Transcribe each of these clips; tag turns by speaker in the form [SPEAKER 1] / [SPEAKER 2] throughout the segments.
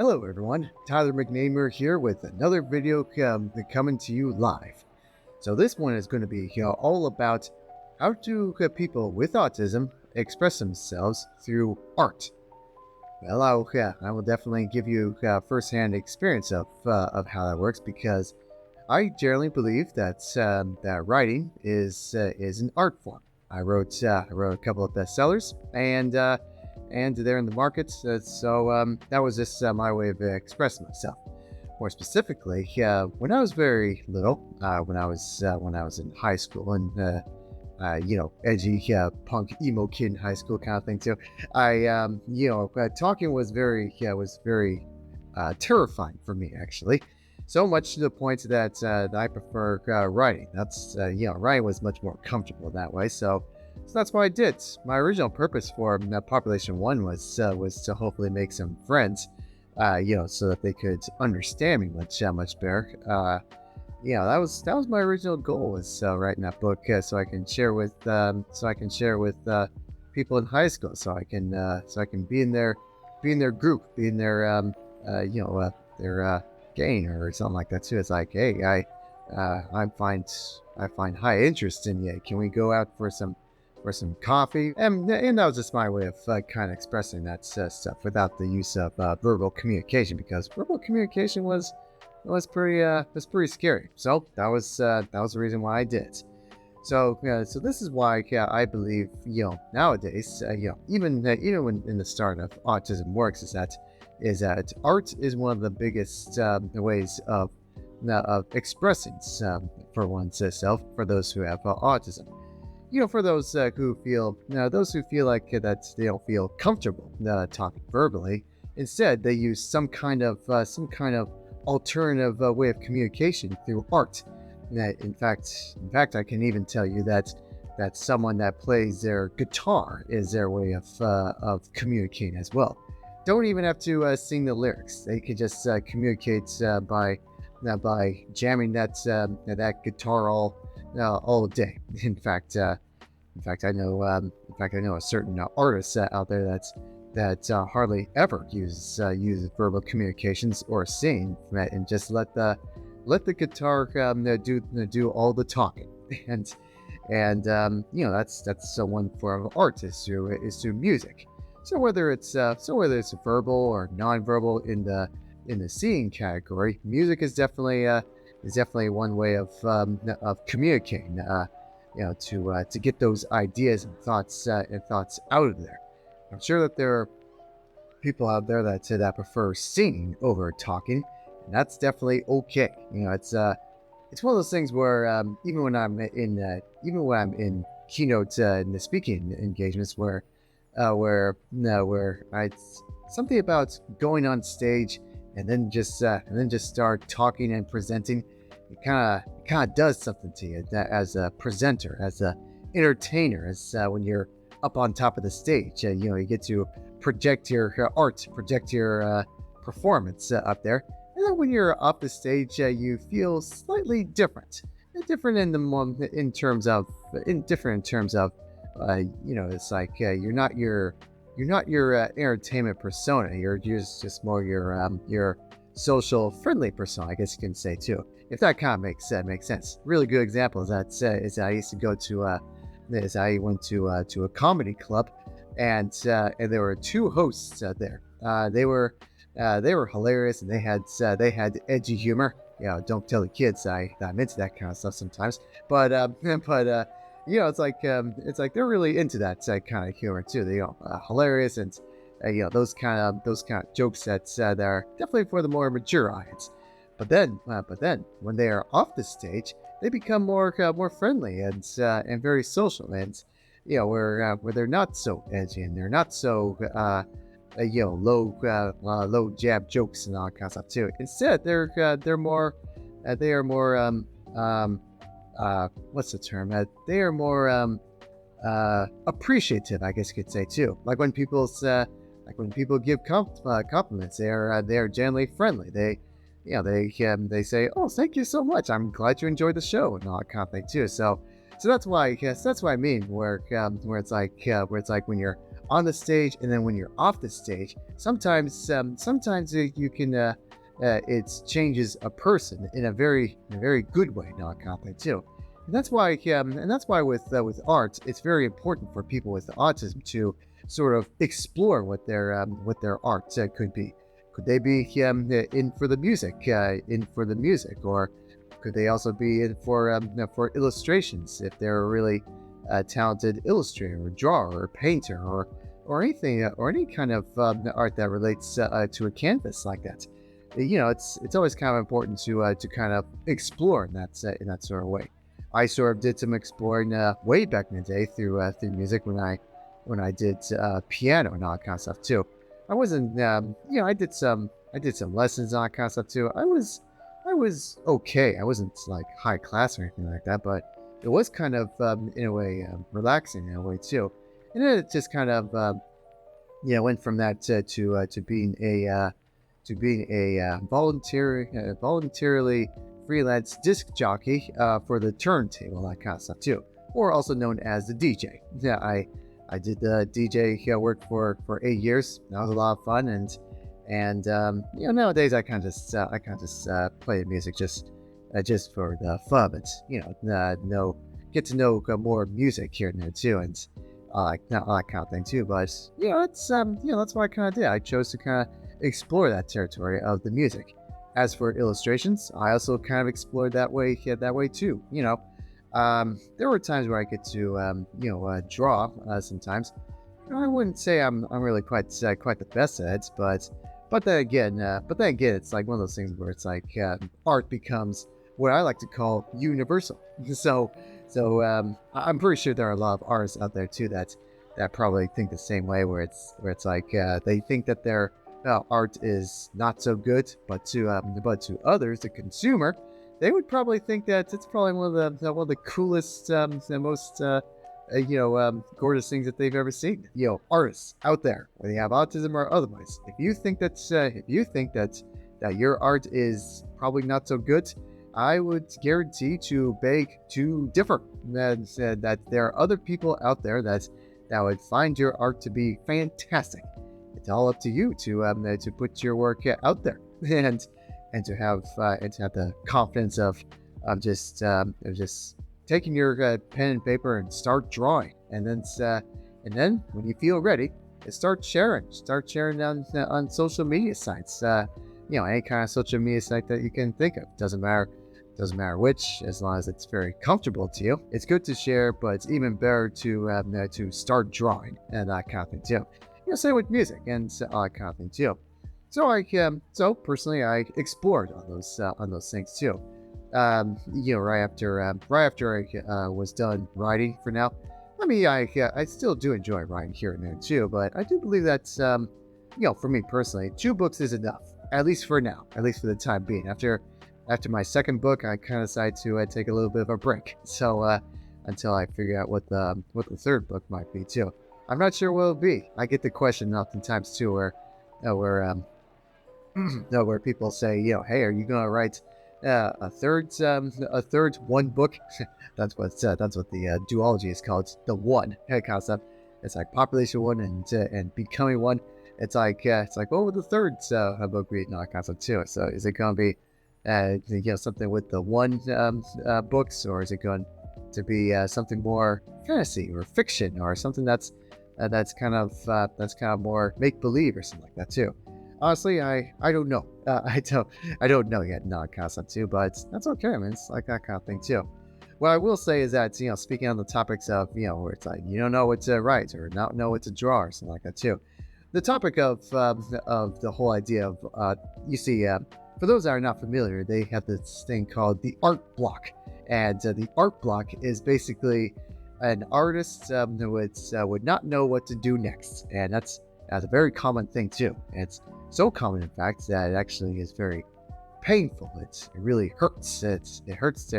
[SPEAKER 1] Hello everyone, Tyler McNamer here with another video coming to you live. So this one is going to be all about how do people with autism express themselves through art. Well, I will definitely give you firsthand experience of how that works because I generally believe that writing is an art form. I wrote a couple of bestsellers and they're in the markets. So that was just my way of expressing myself. More specifically, when I was very little, when I was in high school and edgy punk emo kid in high school kind of thing too. Talking was very terrifying for me actually. So much to the point that I prefer writing. Writing was much more comfortable that way. So that's what I did. My original purpose for Population One was to hopefully make some friends, so that they could understand me much better. That was my original goal, was writing that book so I can share with people in high school, so I can be in their group, be in their gang or something like that too. It's like, hey, I find high interest in you. Can we go out for some coffee? And that was just my way of kind of expressing that stuff without the use of verbal communication, because verbal communication was pretty scary. So that was the reason why I did it. So this is why I believe nowadays even when in the start of Autismworks is that art is one of the biggest ways of expressing for oneself for those who have autism. For those who feel like that they don't feel comfortable talking verbally, instead they use some kind of alternative way of communication through art. In fact, I can even tell you that someone that plays their guitar is their way of communicating as well. Don't even have to sing the lyrics; they can just communicate by jamming that guitar all day. In fact, I know a certain artist out there that hardly ever uses verbal communications or sing, and just let the guitar do all the talking. That's one form of art is through music. So whether it's verbal or nonverbal in the seeing category, music is definitely one way of communicating. To get those ideas and thoughts out of there. I'm sure that there are people out there that prefer singing over talking, and that's definitely okay. It's one of those things where even when I'm in keynote in the speaking engagements where I something about going on stage and then just start talking and presenting. It kind of does something to you as a presenter, as a entertainer, as when you're up on top of the stage. You get to project your art, project your performance up there. And then when you're off the stage, you feel slightly different. Different in terms of it's like you're not your entertainment persona. You're just more your social friendly persona, I guess you can say too. If that kind of makes sense. Really good example is that I used to go to I went to a comedy club, and there were two hosts there. They were hilarious, and they had edgy humor. Don't tell the kids I'm into that kind of stuff sometimes. But it's like they're really into that kind of humor too. They hilarious, and those kind of jokes that are definitely for the more mature audience. But then when they are off the stage, they become more friendly and very social, and where they're not so edgy and they're not so low jab jokes and all that kind of stuff too. Instead, they are more what's the term? They are more appreciative, I guess you could say too. Like when people give compliments, they are generally friendly. They say, "Oh, thank you so much. I'm glad you enjoyed the show," and all that kind of thing too. So that's why I mean, where it's like when you're on the stage and then when you're off the stage, sometimes you can it changes a person in a very good way, not confident too. And that's why with art, it's very important for people with autism to sort of explore what their art could be. Could they be in for the music, or could they also be in for illustrations if they're a really talented illustrator or drawer or painter or anything or any kind of art that relates to a canvas like that. It's always kind of important to kind of explore in that sort of way. I sort of did some exploring way back in the day through music when I did piano and all that kind of stuff too. I wasn't I did some lessons on that kind of stuff too. I was okay. I wasn't like high class or anything like that, but it was kind of in a way relaxing in a way too. And then it just kind of went from that to being a voluntarily freelance disc jockey for the turntable, that kind of stuff too, or also known as the DJ. Yeah, I did the DJ work for 8 years. That was a lot of fun, and nowadays I kind of just play music just for the fun. It's get to know more music here and there too, and not all that kind of thing too. But it's that's what I kind of did. I chose to kind of explore that territory of the music. As for illustrations, I also kind of explored that way too. There were times where I get to draw sometimes. I wouldn't say I'm really quite the best at it, but then again, it's like one of those things where it's like art becomes what I like to call universal. So I'm pretty sure there are a lot of artists out there too that probably think the same way, where it's like they think that their art is not so good, but to others, the consumer, they would probably think that it's probably one of the coolest, the most gorgeous things that they've ever seen. Artists out there, whether you have autism or otherwise, if you think that your art is probably not so good, I would guarantee to beg to differ. That there are other people out there that would find your art to be fantastic. It's all up to you to put your work out there and to have the confidence of just taking your pen and paper and start drawing, and then when you feel ready, start sharing on social media sites. Any kind of social media site that you can think of. Doesn't matter which, as long as it's very comfortable to you. It's good to share, but it's even better to start drawing and that kind of thing too. Same with music and all that kind of thing too. So personally, I explored on those things too. Right after I was done writing for now. I still do enjoy writing here and there too, but I do believe that for me personally, 2 books is enough, at least for now, at least for the time being. After my second book, I kind of decided to take a little bit of a break. So until I figure out what the third book might be too. I'm not sure what it'll be. I get the question oftentimes too, where people say, hey, are you gonna write a third one book? That's what the duology is called, the one concept. It's like population one and becoming one. It's like what would the third book be? No, concept too. So is it gonna be something with the one books, or is it going to be something more fantasy or fiction, or something that's kind of more make believe or something like that too? Honestly, I don't know. I don't know yet. Not concept too, but that's okay. I mean, it's like that kind of thing too. What I will say is that speaking on the topics of where it's like you don't know what to write or not know what to draw or something like that too. The topic of the whole idea of for those that are not familiar, they have this thing called the art block, and the art block is basically an artist who would not know what to do next, and that's a very common thing too. It's so common, in fact, that it actually is very painful. It really hurts. It hurts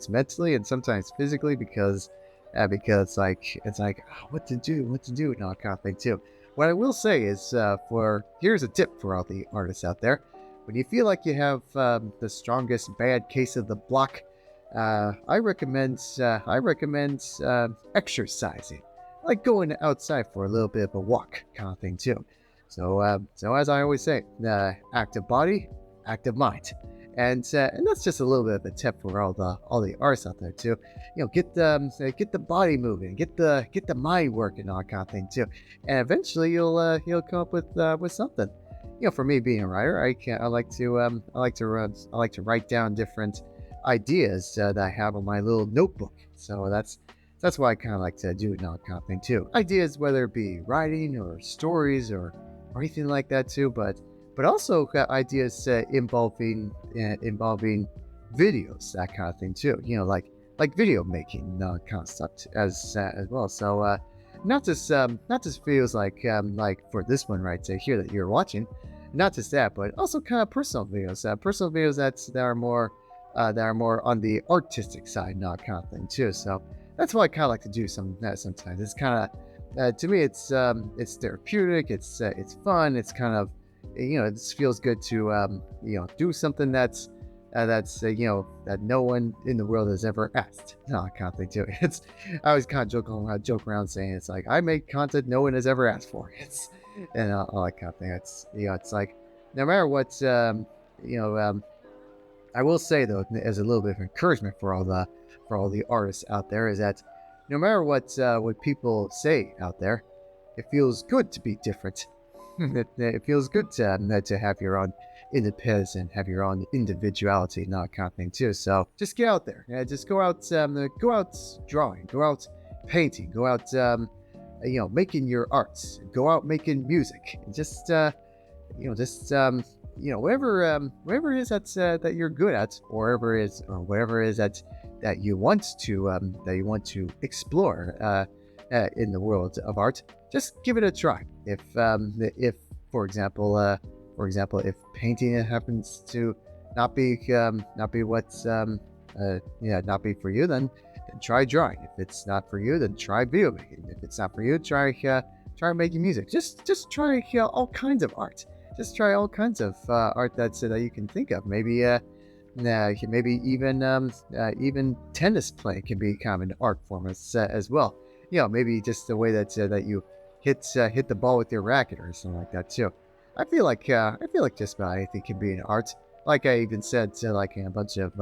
[SPEAKER 1] mentally and sometimes physically because it's like what to do, and all kind of thing too. What I will say is, here's a tip for all the artists out there: when you feel like you have the strongest bad case of the block, I recommend exercising. like going outside for a little bit of a walk kind of thing too. So as I always say, active body, active mind, and that's just a little bit of a tip for all the artists out there too. Get the body moving, get the mind working on kind of thing too, and eventually you'll come up with something. For me being a writer, I like to write down different ideas that I have on my little notebook. So that's why I kind of like to do it now kind of thing too. Ideas, whether it be writing or stories or anything like that too, but also ideas involving videos, that kind of thing too. Like video making concept as well. So not just videos like for this one right here that you're watching, not just that, but also kind of personal videos that are more on the artistic side, not kind of thing too. So that's what I kind of like to do sometimes. It's kind of to me, it's therapeutic. It's fun. It's kind of it just feels good to do something that's that no one in the world has ever asked. No, I can't think too. I always kind of joke around saying it's like I make content no one has ever asked for. And all that kind of thing. It's like no matter what, I will say though, as a little bit of encouragement for all the artists out there, is that no matter what people say out there, it feels good to be different. It feels good to have your own independence and have your own individuality, and that kind of thing too. So just get out there. Just go out drawing, go out painting, go out making your arts, go out making music, and just whatever it is that you're good at, or whatever it is that you want to explore in the world of art. Just give it a try. If for example, if painting happens to not be what's not be for you, then try drawing. If it's not for you, then try video making. If it's not for you, try making music. Just try all kinds of art. Just try all kinds of art that you can think of. Maybe even tennis playing can be kind of an art form as well. Maybe just the way that you hit the ball with your racket or something like that too. I feel like just about anything can be an art. Like I even said to like in a bunch of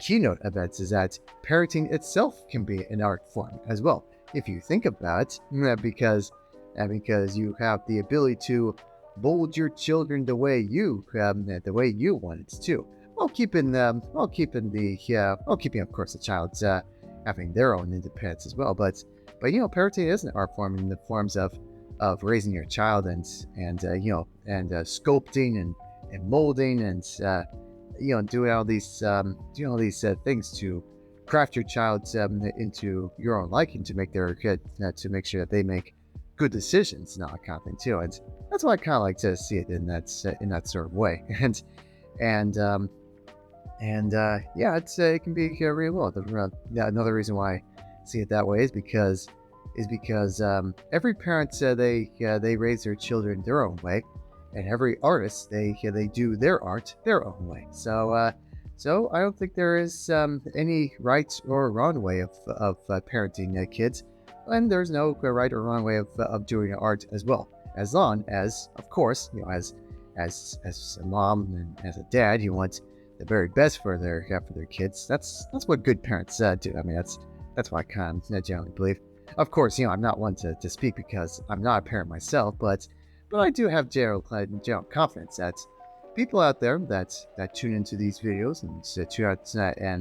[SPEAKER 1] keynote events, is that parenting itself can be an art form as well if you think about it, because you have the ability to mold your children the way you want it to, while keeping of course the child's having their own independence as well. But parenting is an art form in the forms of raising your child and sculpting and molding and doing all these things to craft your child into your own liking, to make their kid to make sure that they make good decisions, not kind of thing too. And that's why I kind of like to see it in that sort of way. And it can be really well. Another reason why I see it that way is because every parent they raise their children their own way, and every artist they do their art their own way. So I don't think there is any right or wrong way of parenting kids, and there's no right or wrong way of doing art as well, as long as, of course, as a mom and as a dad, you want the very best for their kids. That's what good parents do. I mean, that's what I kind of generally believe. Of course, I'm not one to speak because I'm not a parent myself, but I do have general confidence that people out there that tune into these videos and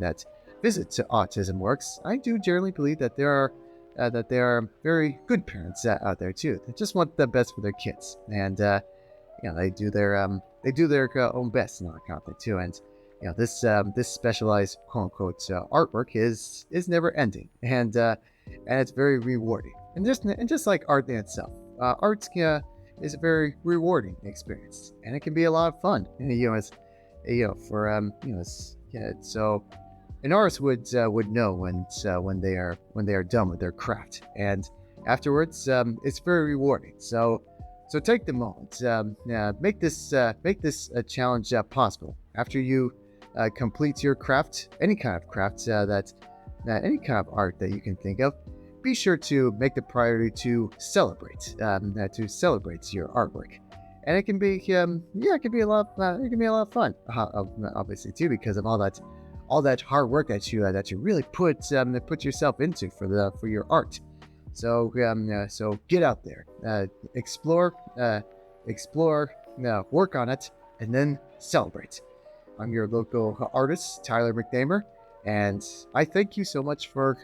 [SPEAKER 1] that visit to Autismworks, I do generally believe that there are very good parents out there too. They just want the best for their kids, and they do their own best and all that kind of thing too. And this specialized quote unquote artwork is never ending, and it's very rewarding. And just like art in itself, art is a very rewarding experience, and it can be a lot of fun. So an artist would know when they are done with their craft, and afterwards it's very rewarding. So take the moment, make this a challenge possible. After you complete your craft, any kind of craft any kind of art that you can think of, be sure to make the priority to celebrate your artwork. And it can be it can be a lot of fun, obviously too, because of all that hard work that you really put yourself into for your art. So get out there, explore, work on it, and then celebrate. I'm your local artist, Tyler McNamer, and I thank you so much for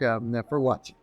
[SPEAKER 1] watching.